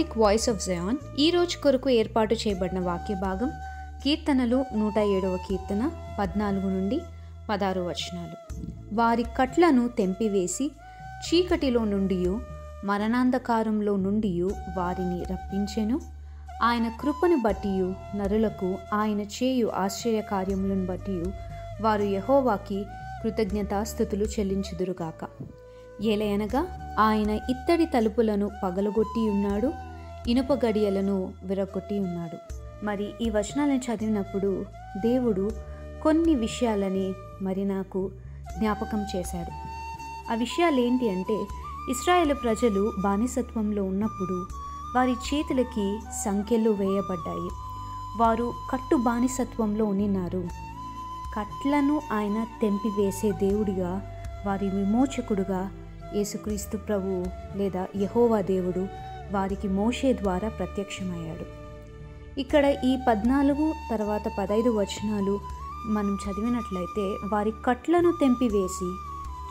Prophetic voice of Zion ఈ రోజు కొరకు ఏర్పాటు చేయబడిన వాక్య భాగం కీర్తనలు 107వ కీర్తన 14 నుండి 16 వచనాలు. వారి కట్లను తెంపివేసి చీకటిలో నుండి మరణాంధకారంలో నుండి వారిని రప్పించెను. ఆయన కృపను బట్టి నరులకు ఆయన చేయు ఆశ్చర్య కార్యములను బట్టి వారు యెహోవాకి కృతజ్ఞతాస్తుతులు చెల్లించుదురుగాక. ఏలయనగా ఆయన ఇత్తడి తలుపులను పగలగొట్టి ఉన్నాడు, ఇనుప గడియలను విరగొట్టి ఉన్నాడు. మరి ఈ వచనాలను చదివినప్పుడు దేవుడు కొన్ని విషయాలని నాకు జ్ఞాపకం చేశాడు. ఆ విషయాలు ఏంటి అంటే, ఇశ్రాయేలు ప్రజలు బానిసత్వంలో ఉన్నప్పుడు వారి చేతులకి సంకెళ్ళు వేయబడ్డాయి. వారు కట్టు బానిసత్వంలో ఉన్నారు. కట్లను ఆయన తెంపివేసే దేవుడిగా, వారి విమోచకుడుగా యేసుక్రీస్తు ప్రభువు లేదా యెహోవా దేవుడు వారికి మోషే ద్వారా ప్రత్యక్షమయ్యాడు. ఇక్కడ ఈ 14 తర్వాత 15 వచనాలు మనం చదివినట్లయితే, వారి కట్లను తెంపివేసి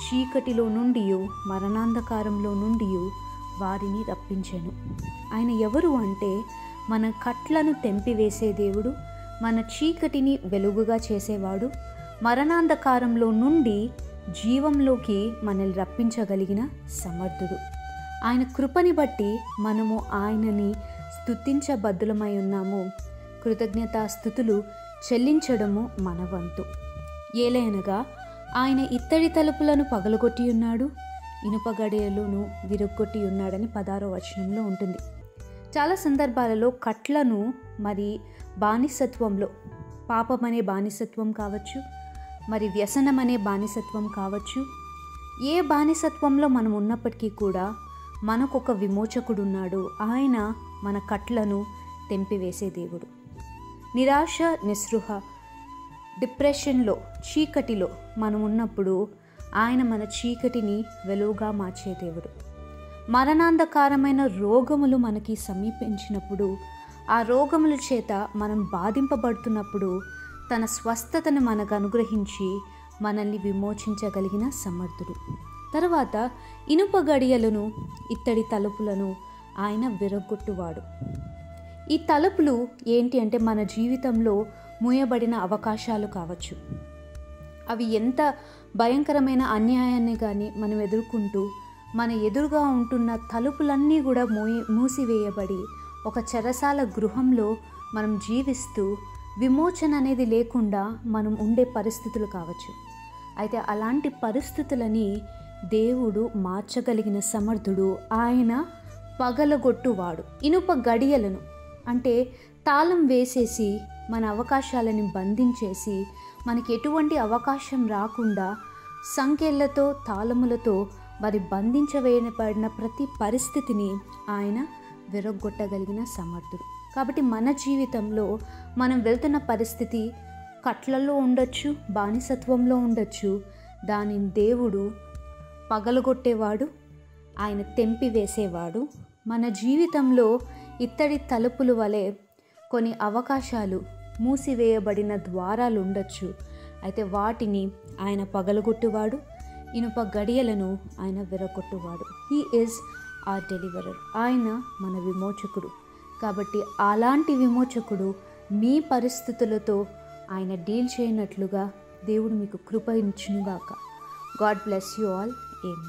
చీకటిలో నుండి మరణాంధకారంలో నుండి వారిని రప్పించెను. ఆయన ఎవరు అంటే, మన కట్లను తెంపివేసే దేవుడు, మన చీకటిని వెలుగుగా చేసేవాడు, మరణాంధకారంలో నుండి జీవంలోకి మనల్ని రప్పించగలిగిన సమర్థుడు. ఆయన కృపని బట్టి మనము ఆయనని స్తుతించబద్దులమై ఉన్నాము. కృతజ్ఞతాస్తుతులు చెల్లించడము మన వంతు. ఏలయనగా ఆయన ఇత్తడి తలుపులను పగలగొట్టి ఉన్నాడు, ఇనుప గడియలను విరగొట్టి ఉన్నాడని 16వ వచనంలో ఉంటుంది. చాలా సందర్భాలలో కట్లను బానిసత్వంలో, పాపమనే బానిసత్వం కావచ్చు, వ్యసనం అనే బానిసత్వం కావచ్చు, ఏ బానిసత్వంలో మనం ఉన్నప్పటికీ కూడా మనకొక విమోచకుడు ఉన్నాడు. ఆయన మన కట్లను తెంపివేసే దేవుడు. నిరాశ, నిస్పృహ, డిప్రెషన్లో, చీకటిలో మనం ఉన్నప్పుడు ఆయన మన చీకటిని వెలుగుగా మార్చే దేవుడు. మరణాంధకారమైన రోగములు మనకి సమీపించినప్పుడు, ఆ రోగముల చేత మనం బాధింపబడుతున్నప్పుడు తన స్వస్థతను మనకు అనుగ్రహించి మనల్ని విమోచించగలిగిన సమర్థుడు. తర్వాత ఇనుప గడియలను, ఇత్తడి తలుపులను ఆయన విరగొట్టువాడు. ఈ తలుపులు ఏంటి అంటే, మన జీవితంలో మూయబడిన అవకాశాలు కావచ్చు. అవి ఎంత భయంకరమైన అన్యాయాన్ని కానీ మనం ఎదుర్కొంటూ, మన ఎదురుగా ఉంటున్న తలుపులన్నీ కూడా మూసివేయబడి ఒక చెరసాల గృహంలో మనం జీవిస్తూ విమోచన అనేది లేకుండా మనం ఉండే పరిస్థితులు కావచ్చు. అయితే అలాంటి పరిస్థితులని దేవుడు మార్చగలిగిన సమర్థుడు. ఆయన పగలగొట్టువాడు. ఇనుప గడియలను అంటే తాళం వేసేసి మన అవకాశాలను బంధించేసి మనకి ఎటువంటి అవకాశం రాకుండా సంకెళ్లతో, తాళములతో బంధించవేయబడిన ప్రతి పరిస్థితిని ఆయన విరగొట్టగలిగిన సమర్థుడు. కాబట్టి మన జీవితంలో మనం వెళ్తున్న పరిస్థితి కట్లలో ఉండొచ్చు, బానిసత్వంలో ఉండొచ్చు. దానిని దేవుడు పగలగొట్టేవాడు, ఆయన తెంపివేసేవాడు. మన జీవితంలో ఇత్తడి తలుపుల వలె కొన్ని అవకాశాలు, మూసివేయబడిన ద్వారాలు ఉండొచ్చు. అయితే వాటిని ఆయన పగలగొట్టువాడు, ఇనుప గడియలను ఆయన విరగొట్టువాడు. He is our deliverer. ఆయన మన విమోచకుడు. కాబట్టి అలాంటి విమోచకుడు మీ పరిస్థితులతో ఆయన డీల్ చేయనట్లుగా దేవుడు మీకు కృప ఇచ్చునుగాక. God bless you all. Amen.